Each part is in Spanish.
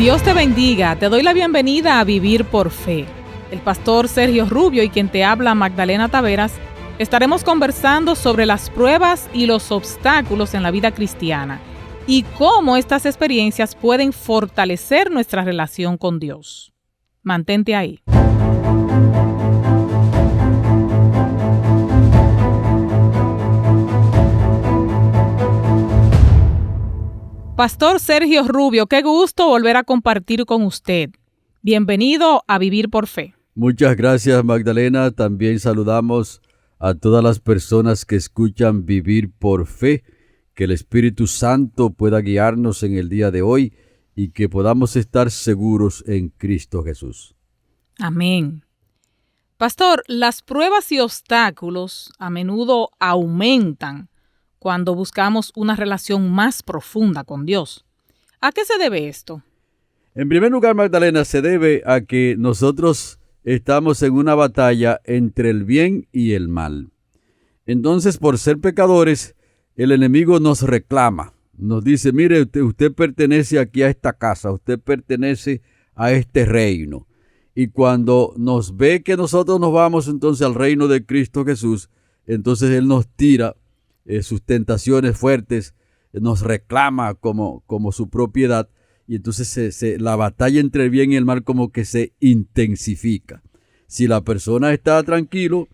Dios te bendiga, te doy la bienvenida a Vivir por Fe. El pastor Sergio Rubio y quien te habla, Magdalena Taveras, estaremos conversando sobre las pruebas y los obstáculos en la vida cristiana y cómo estas experiencias pueden fortalecer nuestra relación con Dios. Mantente ahí. Pastor Sergio Rubio, qué gusto volver a compartir con usted. Bienvenido a Vivir por Fe. Muchas gracias, Magdalena. También saludamos a todas las personas que escuchan Vivir por Fe. Que el Espíritu Santo pueda guiarnos en el día de hoy y que podamos estar seguros en Cristo Jesús. Amén. Pastor, las pruebas y obstáculos a menudo aumentan cuando buscamos una relación más profunda con Dios. ¿A qué se debe esto? En primer lugar, Magdalena, se debe a que nosotros estamos en una batalla entre el bien y el mal. Entonces, por ser pecadores, el enemigo nos reclama. Nos dice, mire, usted pertenece aquí a esta casa, usted pertenece a este reino. Y cuando nos ve que nosotros nos vamos entonces al reino de Cristo Jesús, entonces Él nos tira sus tentaciones fuertes, nos reclama como su propiedad, y entonces la batalla entre el bien y el mal como que se intensifica. Si la persona está tranquilo,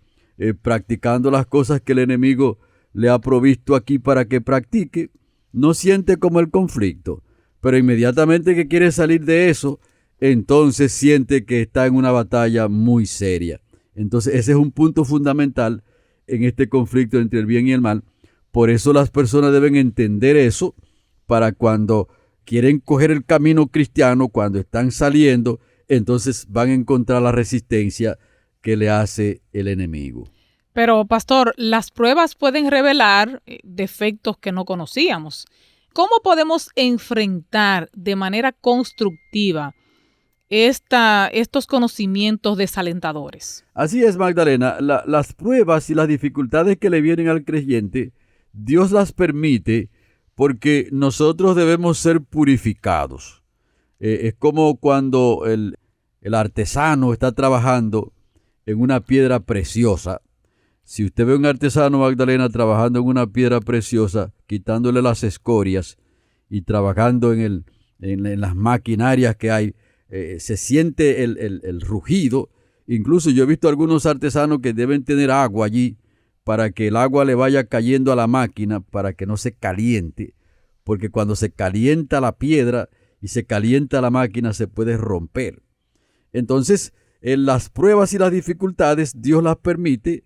practicando las cosas que el enemigo le ha provisto aquí para que practique, no siente como el conflicto, pero inmediatamente que quiere salir de eso, entonces siente que está en una batalla muy seria. Entonces ese es un punto fundamental en este conflicto entre el bien y el mal. Por eso las personas deben entender eso para cuando quieren coger el camino cristiano, cuando están saliendo, entonces van a encontrar la resistencia que le hace el enemigo. Pero, pastor, las pruebas pueden revelar defectos que no conocíamos. ¿Cómo podemos enfrentar de manera constructiva estos conocimientos desalentadores? Así es, Magdalena. Las pruebas y las dificultades que le vienen al creyente, Dios las permite porque nosotros debemos ser purificados. Es como cuando el artesano está trabajando en una piedra preciosa. Si usted ve a un artesano, Magdalena, trabajando en una piedra preciosa, quitándole las escorias y trabajando en las maquinarias que hay, se siente el rugido. Incluso yo he visto algunos artesanos que deben tener agua allí para que el agua le vaya cayendo a la máquina para que no se caliente, porque cuando se calienta la piedra y se calienta la máquina se puede romper. Entonces, en las pruebas y las dificultades, Dios las permite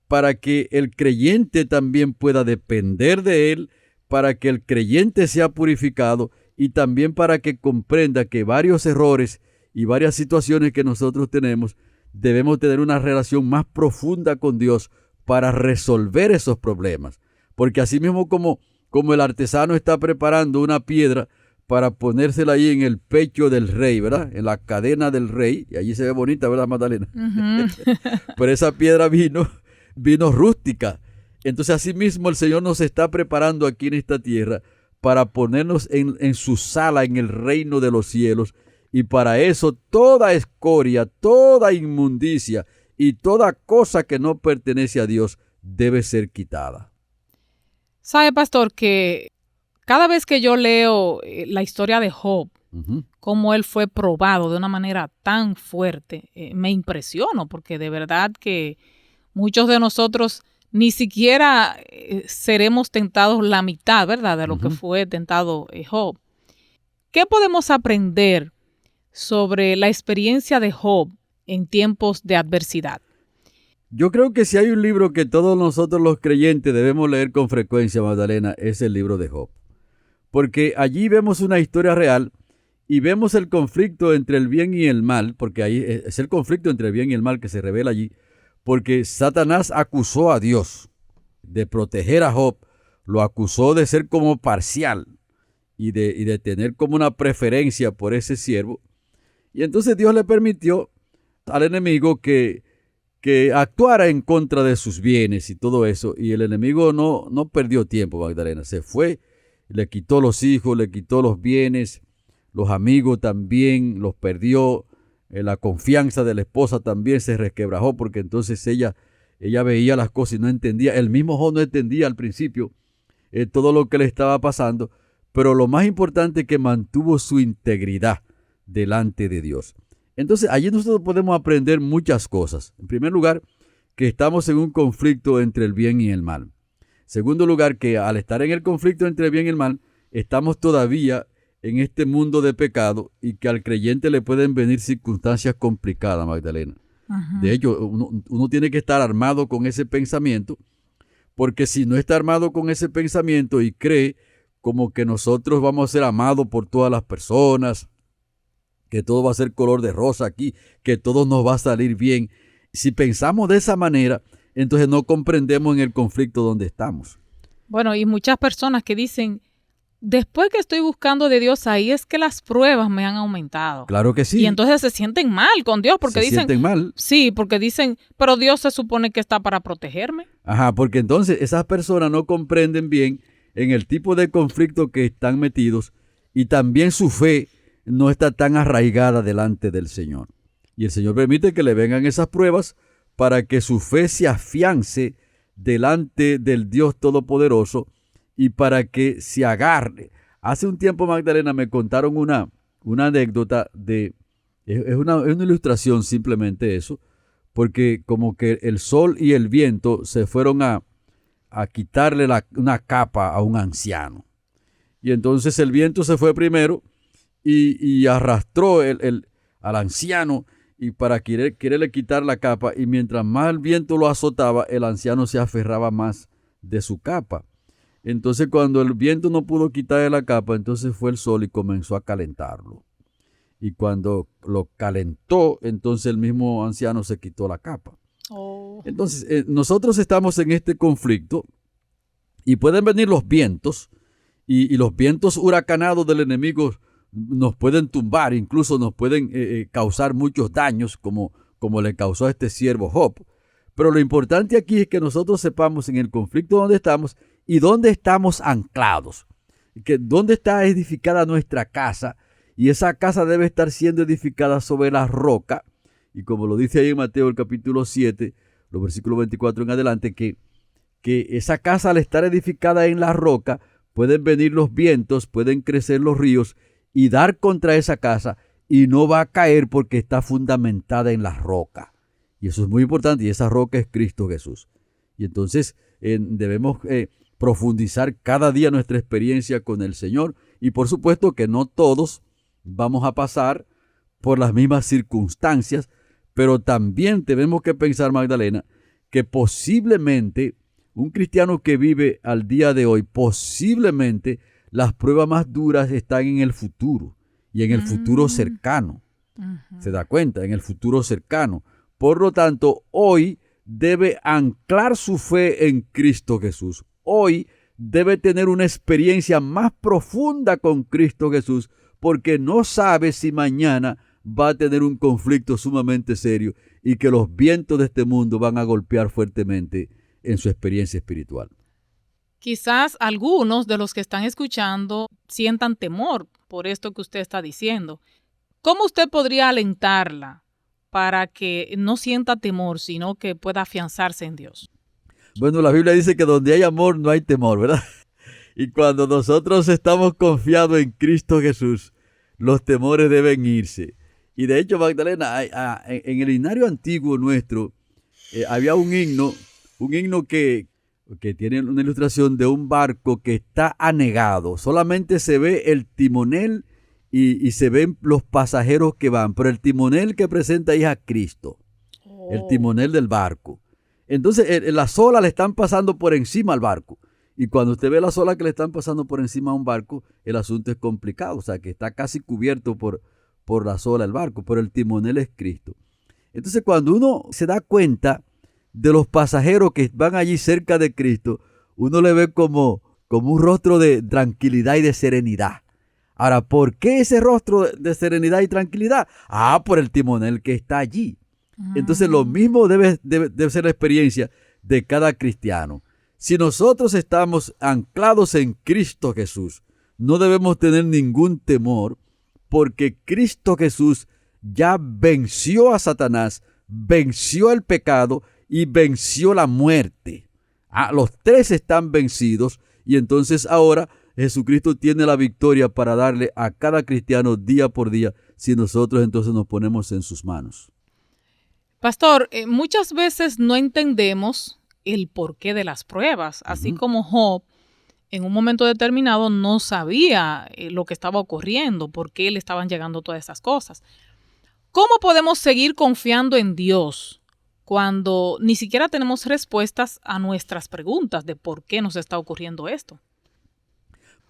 para que el creyente también pueda depender de Él, para que el creyente sea purificado y también para que comprenda que varios errores y varias situaciones que nosotros tenemos, debemos tener una relación más profunda con Dios para resolver esos problemas. Porque así mismo como el artesano está preparando una piedra para ponérsela ahí en el pecho del rey, ¿verdad? En la cadena del rey, y allí se ve bonita, ¿verdad, Magdalena? Uh-huh. Pero esa piedra vino rústica. Entonces así mismo el Señor nos está preparando aquí en esta tierra para ponernos en su sala en el reino de los cielos, y para eso toda escoria, toda inmundicia y toda cosa que no pertenece a Dios debe ser quitada. ¿Sabe, pastor, que cada vez que yo leo la historia de Job, uh-huh, cómo él fue probado de una manera tan fuerte, me impresiono, porque de verdad que muchos de nosotros ni siquiera seremos tentados la mitad, ¿verdad?, de lo uh-huh que fue tentado Job. ¿Qué podemos aprender sobre la experiencia de Job en tiempos de adversidad? Yo creo que si hay un libro que todos nosotros los creyentes debemos leer con frecuencia, Magdalena, es el libro de Job. Porque allí vemos una historia real y vemos el conflicto entre el bien y el mal, porque ahí es el conflicto entre el bien y el mal que se revela allí, porque Satanás acusó a Dios de proteger a Job, lo acusó de ser como parcial y de tener como una preferencia por ese siervo. Y entonces Dios le permitió al enemigo que actuara en contra de sus bienes y todo eso. Y el enemigo no perdió tiempo, Magdalena. Se fue, le quitó los hijos, le quitó los bienes, los amigos también los perdió, la confianza de la esposa también se resquebrajó, porque entonces ella veía las cosas y no entendía. El mismo Job no entendía al principio todo lo que le estaba pasando, pero lo más importante es que mantuvo su integridad delante de Dios. Entonces allí nosotros podemos aprender muchas cosas. En primer lugar, que estamos en un conflicto entre el bien y el mal. En segundo lugar, que al estar en el conflicto entre el bien y el mal, estamos todavía en este mundo de pecado y que al creyente le pueden venir circunstancias complicadas, Magdalena. Ajá. De hecho, uno tiene que estar armado con ese pensamiento, porque si no está armado con ese pensamiento y cree como que nosotros vamos a ser amados por todas las personas, que todo va a ser color de rosa aquí, que todo nos va a salir bien. Si pensamos de esa manera, entonces no comprendemos en el conflicto donde estamos. Bueno, y muchas personas que dicen, después que estoy buscando de Dios, ahí es que las pruebas me han aumentado. Claro que sí. Y entonces se sienten mal con Dios porque dicen... sienten mal. Sí, porque dicen, pero Dios se supone que está para protegerme. Ajá, porque entonces esas personas no comprenden bien en el tipo de conflicto que están metidos y también su fe no está tan arraigada delante del Señor. Y el Señor permite que le vengan esas pruebas para que su fe se afiance delante del Dios Todopoderoso y para que se agarre. Hace un tiempo, Magdalena, me contaron una anécdota es una ilustración simplemente eso, porque como que el sol y el viento se fueron a quitarle una capa a un anciano. Y entonces el viento se fue primero y arrastró al anciano y para quererle quitar la capa, y mientras más el viento lo azotaba, el anciano se aferraba más de su capa. Entonces cuando el viento no pudo quitarle la capa, entonces fue el sol y comenzó a calentarlo. Y cuando lo calentó, entonces el mismo anciano se quitó la capa. Oh. Entonces nosotros estamos en este conflicto y pueden venir los vientos y los vientos huracanados del enemigo nos pueden tumbar, incluso nos pueden causar muchos daños como le causó a este siervo Job. Pero lo importante aquí es que nosotros sepamos en el conflicto donde estamos y dónde estamos anclados, que dónde está edificada nuestra casa, y esa casa debe estar siendo edificada sobre la roca. Y como lo dice ahí en Mateo el capítulo 7, los versículos 24 en adelante, que esa casa al estar edificada en la roca, pueden venir los vientos, pueden crecer los ríos y dar contra esa casa y no va a caer porque está fundamentada en la roca. Y eso es muy importante, y esa roca es Cristo Jesús. Y entonces debemos profundizar cada día nuestra experiencia con el Señor, y por supuesto que no todos vamos a pasar por las mismas circunstancias, pero también tenemos que pensar, Magdalena, que posiblemente un cristiano que vive al día de hoy, posiblemente las pruebas más duras están en el futuro y en el futuro cercano. ¿Se da cuenta? En el futuro cercano. Por lo tanto, hoy debe anclar su fe en Cristo Jesús. Hoy debe tener una experiencia más profunda con Cristo Jesús, porque no sabe si mañana va a tener un conflicto sumamente serio y que los vientos de este mundo van a golpear fuertemente en su experiencia espiritual. Quizás algunos de los que están escuchando sientan temor por esto que usted está diciendo. ¿Cómo usted podría alentarla para que no sienta temor, sino que pueda afianzarse en Dios? Bueno, la Biblia dice que donde hay amor no hay temor, ¿verdad? Y cuando nosotros estamos confiados en Cristo Jesús, los temores deben irse. Y de hecho, Magdalena, en el himnario antiguo nuestro, había un himno que tiene una ilustración de un barco que está anegado. Solamente se ve el timonel y se ven los pasajeros que van, pero el timonel que presenta ahí es a Cristo, el timonel del barco. Entonces las olas le están pasando por encima al barco. Y cuando usted ve las olas que le están pasando por encima a un barco, el asunto es complicado. O sea, que está casi cubierto por las olas el barco, pero el timonel es Cristo. Entonces, cuando uno se da cuenta de los pasajeros que van allí cerca de Cristo, uno le ve como un rostro de tranquilidad y de serenidad. Ahora, ¿por qué ese rostro de serenidad y tranquilidad? Por el timonel que está allí. Entonces, lo mismo debe ser la experiencia de cada cristiano. Si nosotros estamos anclados en Cristo Jesús, no debemos tener ningún temor, porque Cristo Jesús ya venció a Satanás, venció el pecado y venció la muerte. Los tres están vencidos y entonces ahora Jesucristo tiene la victoria para darle a cada cristiano día por día si nosotros entonces nos ponemos en sus manos. Pastor, muchas veces no entendemos el porqué de las pruebas, así como Job en un momento determinado no sabía lo que estaba ocurriendo, por qué le estaban llegando todas esas cosas. ¿Cómo podemos seguir confiando en Dios cuando ni siquiera tenemos respuestas a nuestras preguntas de por qué nos está ocurriendo esto?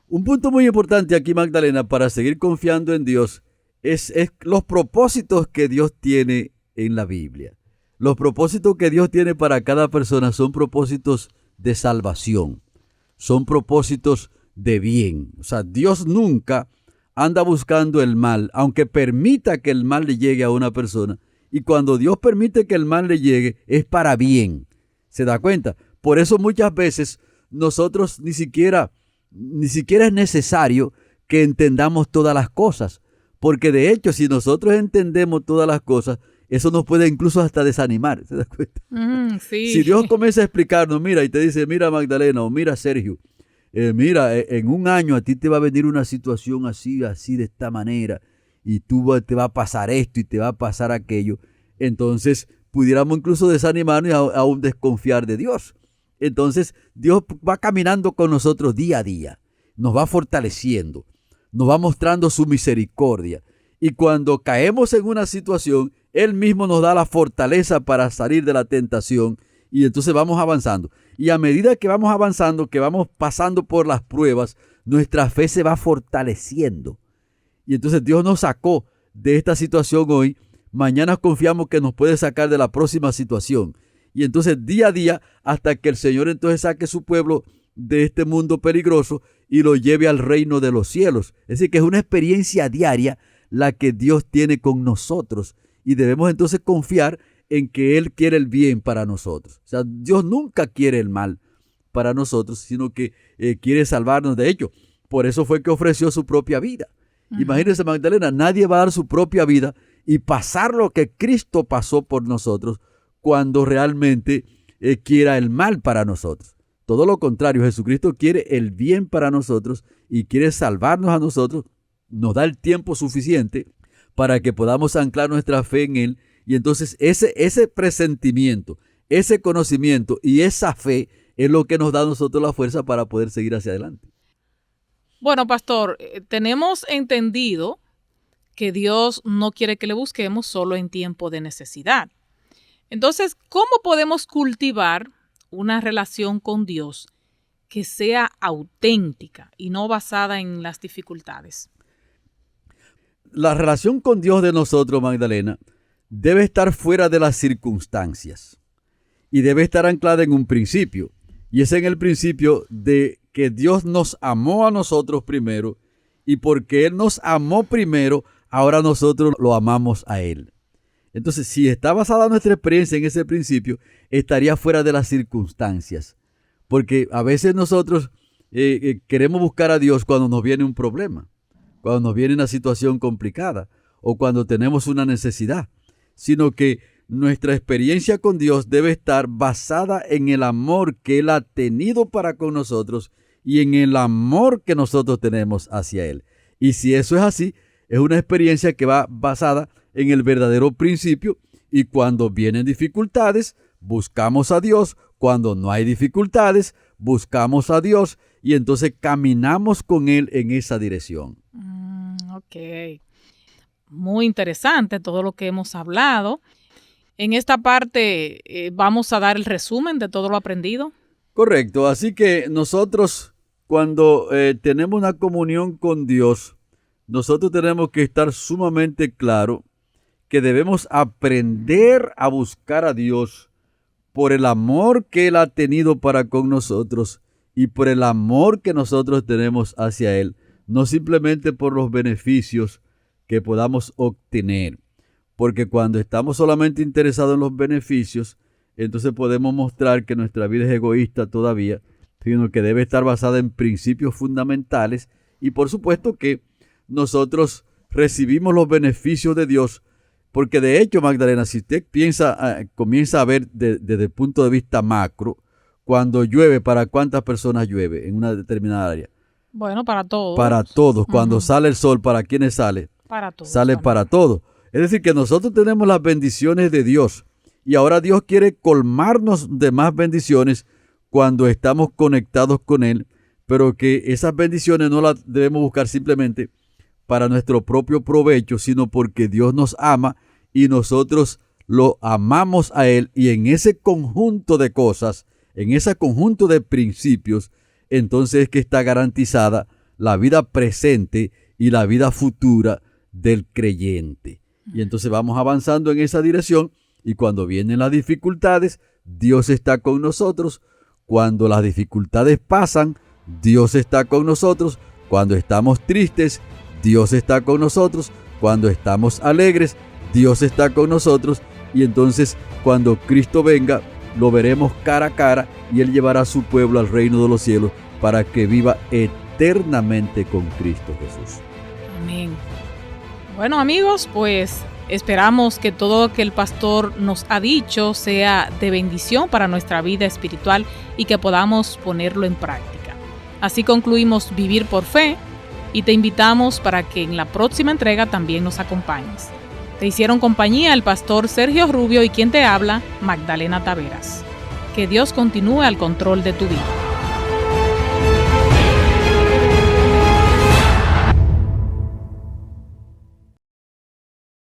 Un punto muy importante aquí, Magdalena, para seguir confiando en Dios es los propósitos que Dios tiene en la Biblia. Los propósitos que Dios tiene para cada persona son propósitos de salvación, son propósitos de bien. O sea, Dios nunca anda buscando el mal, aunque permita que el mal le llegue a una persona. Y cuando Dios permite que el mal le llegue, es para bien. ¿Se da cuenta? Por eso muchas veces nosotros ni siquiera es necesario que entendamos todas las cosas. Porque de hecho, si nosotros entendemos todas las cosas, eso nos puede incluso hasta desanimar. ¿Se da cuenta? Sí. Si Dios comienza a explicarnos, mira, y te dice, mira Magdalena, o mira Sergio, mira, en un año a ti te va a venir una situación así, de esta manera, y te va a pasar esto y te va a pasar aquello. Entonces, pudiéramos incluso desanimarnos y aún desconfiar de Dios. Entonces, Dios va caminando con nosotros día a día, nos va fortaleciendo, nos va mostrando su misericordia. Y cuando caemos en una situación, Él mismo nos da la fortaleza para salir de la tentación y entonces vamos avanzando. Y a medida que vamos avanzando, que vamos pasando por las pruebas, nuestra fe se va fortaleciendo. Y entonces Dios nos sacó de esta situación hoy. Mañana confiamos que nos puede sacar de la próxima situación. Y entonces día a día, hasta que el Señor entonces saque su pueblo de este mundo peligroso y lo lleve al reino de los cielos. Es decir, que es una experiencia diaria la que Dios tiene con nosotros. Y debemos entonces confiar en que Él quiere el bien para nosotros. O sea, Dios nunca quiere el mal para nosotros, sino que quiere salvarnos. De hecho, por eso fue que ofreció su propia vida. Imagínense, Magdalena, nadie va a dar su propia vida y pasar lo que Cristo pasó por nosotros cuando realmente quiera el mal para nosotros. Todo lo contrario, Jesucristo quiere el bien para nosotros y quiere salvarnos a nosotros. Nos da el tiempo suficiente para que podamos anclar nuestra fe en Él. Y entonces ese presentimiento, ese conocimiento y esa fe es lo que nos da a nosotros la fuerza para poder seguir hacia adelante. Bueno, pastor, tenemos entendido que Dios no quiere que le busquemos solo en tiempo de necesidad. Entonces, ¿cómo podemos cultivar una relación con Dios que sea auténtica y no basada en las dificultades? La relación con Dios de nosotros, Magdalena, debe estar fuera de las circunstancias y debe estar anclada en un principio. Y es en el principio de que Dios nos amó a nosotros primero y porque Él nos amó primero, ahora nosotros lo amamos a Él. Entonces, si está basada nuestra experiencia en ese principio, estaría fuera de las circunstancias. Porque a veces nosotros queremos buscar a Dios cuando nos viene un problema, cuando nos viene una situación complicada o cuando tenemos una necesidad, sino que nuestra experiencia con Dios debe estar basada en el amor que Él ha tenido para con nosotros y en el amor que nosotros tenemos hacia Él. Y si eso es así, es una experiencia que va basada en el verdadero principio y cuando vienen dificultades, buscamos a Dios. Cuando no hay dificultades, buscamos a Dios y entonces caminamos con Él en esa dirección. Ok. Muy interesante todo lo que hemos hablado. En esta parte vamos a dar el resumen de todo lo aprendido. Correcto. Así que nosotros cuando tenemos una comunión con Dios, nosotros tenemos que estar sumamente claro que debemos aprender a buscar a Dios por el amor que Él ha tenido para con nosotros y por el amor que nosotros tenemos hacia Él, no simplemente por los beneficios que podamos obtener. Porque cuando estamos solamente interesados en los beneficios, entonces podemos mostrar que nuestra vida es egoísta todavía, sino que debe estar basada en principios fundamentales y por supuesto que nosotros recibimos los beneficios de Dios. Porque de hecho, Magdalena, si usted comienza a ver desde el punto de vista macro, cuando llueve, ¿para cuántas personas llueve en una determinada área? Bueno, para todos. Para todos. Cuando sale el sol, ¿para quiénes sale? Para todos. Sale para todos. Es decir, que nosotros tenemos las bendiciones de Dios. Y ahora Dios quiere colmarnos de más bendiciones cuando estamos conectados con Él, pero que esas bendiciones no las debemos buscar simplemente para nuestro propio provecho, sino porque Dios nos ama y nosotros lo amamos a Él, y en ese conjunto de cosas, en ese conjunto de principios, entonces es que está garantizada la vida presente y la vida futura del creyente. Y entonces vamos avanzando en esa dirección, y cuando vienen las dificultades, Dios está con nosotros. Cuando las dificultades pasan, Dios está con nosotros. Cuando estamos tristes, Dios está con nosotros. Cuando estamos alegres, Dios está con nosotros. Y entonces, cuando Cristo venga, lo veremos cara a cara, y Él llevará a su pueblo al reino de los cielos para que viva eternamente con Cristo Jesús. Amén. Bueno, amigos, pues esperamos que todo lo que el pastor nos ha dicho sea de bendición para nuestra vida espiritual y que podamos ponerlo en práctica. Así concluimos Vivir por Fe, y te invitamos para que en la próxima entrega también nos acompañes. Te hicieron compañía el pastor Sergio Rubio y quien te habla, Magdalena Taveras. Que Dios continúe al control de tu vida.